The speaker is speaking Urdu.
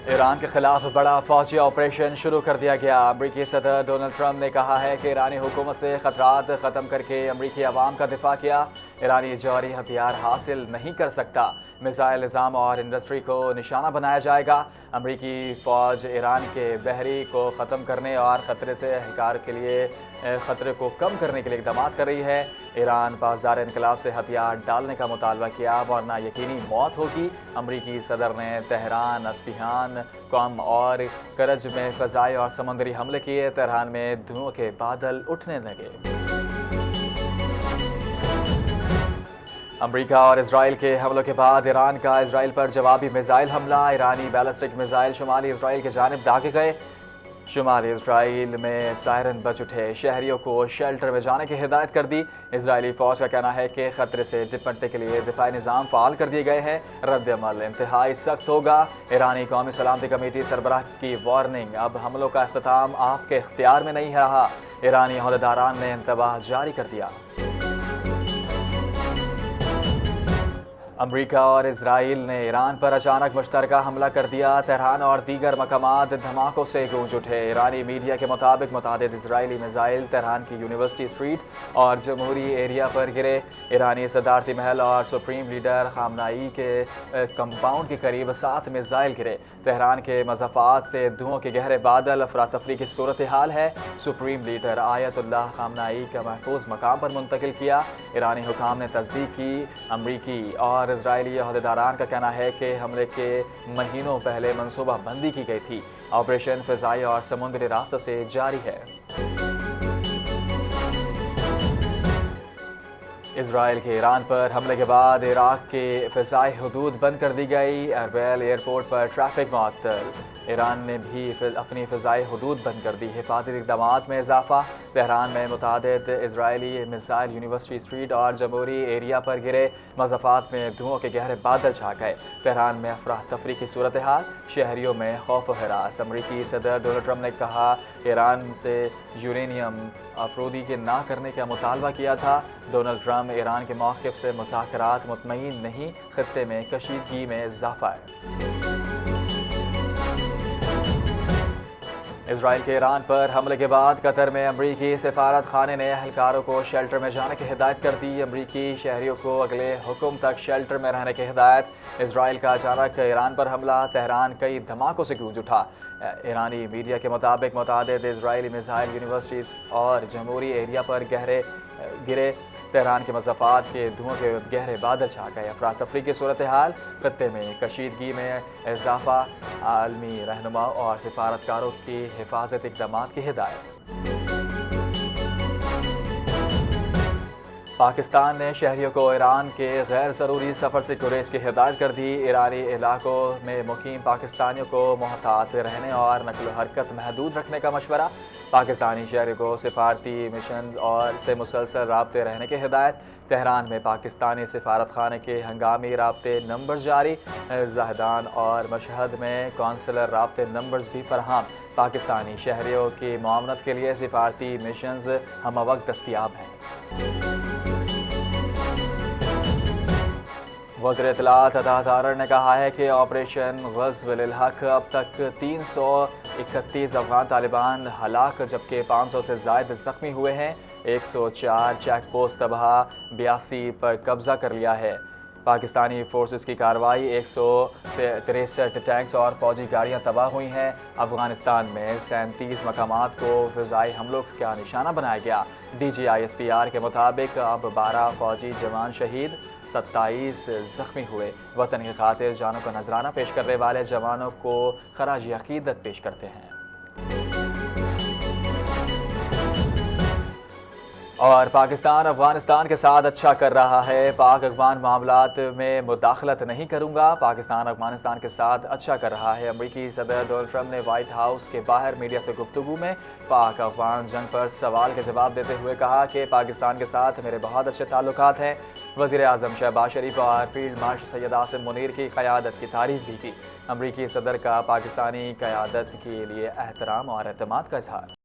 ایران کے خلاف بڑا فوجی آپریشن شروع کر دیا گیا۔ امریکی صدر ڈونلڈ ٹرمپ نے کہا ہے کہ ایرانی حکومت سے خطرات ختم کر کے امریکی عوام کا دفاع کیا۔ ایرانی جوہری ہتھیار حاصل نہیں کر سکتا، میزائل نظام اور انڈسٹری کو نشانہ بنایا جائے گا۔ امریکی فوج ایران کے بحری کو ختم کرنے اور خطرے سے حکار کے لیے خطرے کو کم کرنے کے لیے اقدامات کر رہی ہے۔ ایران پاسدار انقلاب سے ہتھیار ڈالنے کا مطالبہ کیا، ورنہ یقینی موت ہوگی۔ امریکی صدر نے تہران، اصفہان، قم اور کرج میں فضائی اور سمندری حملے کیے۔ تہران میں دھوئیں کے بادل اٹھنے لگے۔ امریکہ اور اسرائیل کے حملوں کے بعد ایران کا اسرائیل پر جوابی میزائل حملہ۔ ایرانی بیلسٹک میزائل شمالی اسرائیل کی جانب داغے گئے۔ شمالی اسرائیل میں سائرن بج اٹھے، شہریوں کو شیلٹر میں جانے کی ہدایت کر دی۔ اسرائیلی فوج کا کہنا ہے کہ خطرے سے نپٹنے کے لیے دفاعی نظام فعال کر دیے گئے ہیں، رد عمل انتہائی سخت ہوگا۔ ایرانی قومی سلامتی کمیٹی سربراہ کی وارننگ، اب حملوں کا اختتام آپ کے اختیار میں نہیں رہا۔ ایرانی عہدیداران نے انتباہ جاری کر دیا۔ امریکہ اور اسرائیل نے ایران پر اچانک مشترکہ حملہ کر دیا۔ تہران اور دیگر مقامات دھماکوں سے گونج اٹھے۔ ایرانی میڈیا کے مطابق متعدد اسرائیلی میزائل تہران کی یونیورسٹی اسٹریٹ اور جمہوری ایریا پر گرے۔ ایرانی صدارتی محل اور سپریم لیڈر خامنائی کے کمپاؤنڈ کے قریب 7 میزائل گرے۔ تہران کے مضافات سے دھوؤں کے گہرے بادل، افراتفری کی صورتحال ہے۔ سپریم لیڈر آیت اللہ خامنائی کا محفوظ مقام پر منتقل کیا۔ ایرانی حکام نے تصدیق کی۔ امریکی اور اسرائیلی عہدیداران کا کہنا ہے کہ حملے کے مہینوں پہلے منصوبہ بندی کی گئی تھی۔ آپریشن فضائی اور سمندری راستوں سے جاری ہے۔ اسرائیل کے ایران پر حملے کے بعد عراق کے فضائی حدود بند کر دی گئی۔ اربیل ایئرپورٹ پر ٹریفک معطل۔ ایران نے بھی اپنی فضائی حدود بند کر دی۔ حفاظتی اقدامات میں اضافہ۔ تہران میں متعدد اسرائیلی میزائل یونیورسٹی اسٹریٹ اور جمہوری ایریا پر گرے۔ مضافات میں دھوؤں کے گہرے بادل چھا گئے۔ تہران میں افراتفری کی صورتحال، شہریوں میں خوف و ہراس۔ امریکی صدر ڈونلڈ ٹرمپ نے کہا ایران سے یورینیم آپرودی کے نہ کرنے کا مطالبہ کیا تھا۔ ڈونلڈ ٹرمپ ایران کے موقف سے مذاکرات مطمئن نہیں، خطے میں کشیدگی میں اضافہ ہے۔ اسرائیل کے ایران پر حملے کے بعد قطر میں امریکی سفارت خانے نے اہلکاروں کو شیلٹر میں جانے کی ہدایت کر دی۔ امریکی شہریوں کو اگلے حکم تک شیلٹر میں رہنے کی ہدایت۔ اسرائیل کا اچانک ایران پر حملہ، تہران کئی دھماکوں سے گونج اٹھا۔ ایرانی میڈیا کے مطابق متعدد اسرائیلی میزائل یونیورسٹی اور جمہوری ایریا پر گرے۔ تہران کے مضافات کے دھوؤں کے گہرے بادل چھا گئے۔ افراتفری کی صورتحال، خطے میں کشیدگی میں اضافہ، عالمی رہنما اور سفارتکاروں کی حفاظتی اقدامات کی ہدایت۔ پاکستان نے شہریوں کو ایران کے غیر ضروری سفر سے گریز کی ہدایت کر دی۔ ایرانی علاقوں میں مقیم پاکستانیوں کو محتاط رہنے اور نقل و حرکت محدود رکھنے کا مشورہ۔ پاکستانی شہریوں کو سفارتی مشن اور سے مسلسل رابطے رہنے کی ہدایت۔ تہران میں پاکستانی سفارت خانے کے ہنگامی رابطے نمبر جاری۔ زاہدان اور مشہد میں کونسلر رابطے نمبرز بھی فراہم۔ پاکستانی شہریوں کی معاونت کے لیے سفارتی مشنز ہمہ وقت دستیاب ہیں۔ وزیر اطلاعات عطا تارڑ نے کہا ہے کہ آپریشن غزو الحق اب تک 331 افغان طالبان ہلاک جبکہ 500 سے زائد زخمی ہوئے ہیں۔ 104 چیک پوسٹ تباہ، 82 پر قبضہ کر لیا ہے۔ پاکستانی فورسز کی کارروائی، 163 ٹینکس اور فوجی گاڑیاں تباہ ہوئی ہیں۔ افغانستان میں 37 مقامات کو فضائی حملوں کا نشانہ بنایا گیا۔ DGISPR کے مطابق اب 12 فوجی جوان شہید، 27 زخمی ہوئے۔ وطن کی خاطر جانوں کا نذرانہ پیش کرنے والے جوانوں کو خراج عقیدت پیش کرتے ہیں۔ اور پاکستان افغانستان کے ساتھ اچھا کر رہا ہے، پاک افغان معاملات میں مداخلت نہیں کروں گا۔ پاکستان افغانستان کے ساتھ اچھا کر رہا ہے۔ امریکی صدر ڈونلڈ ٹرمپ نے وائٹ ہاؤس کے باہر میڈیا سے گفتگو میں پاک افغان جنگ پر سوال کے جواب دیتے ہوئے کہا کہ پاکستان کے ساتھ میرے بہت اچھے تعلقات ہیں۔ وزیر اعظم شہباز شریف اور فیلڈ مارشل سید عاصم منیر کی قیادت کی تعریف بھی کی۔ امریکی صدر کا پاکستانی قیادت کے لیے احترام اور اعتماد کا اظہار۔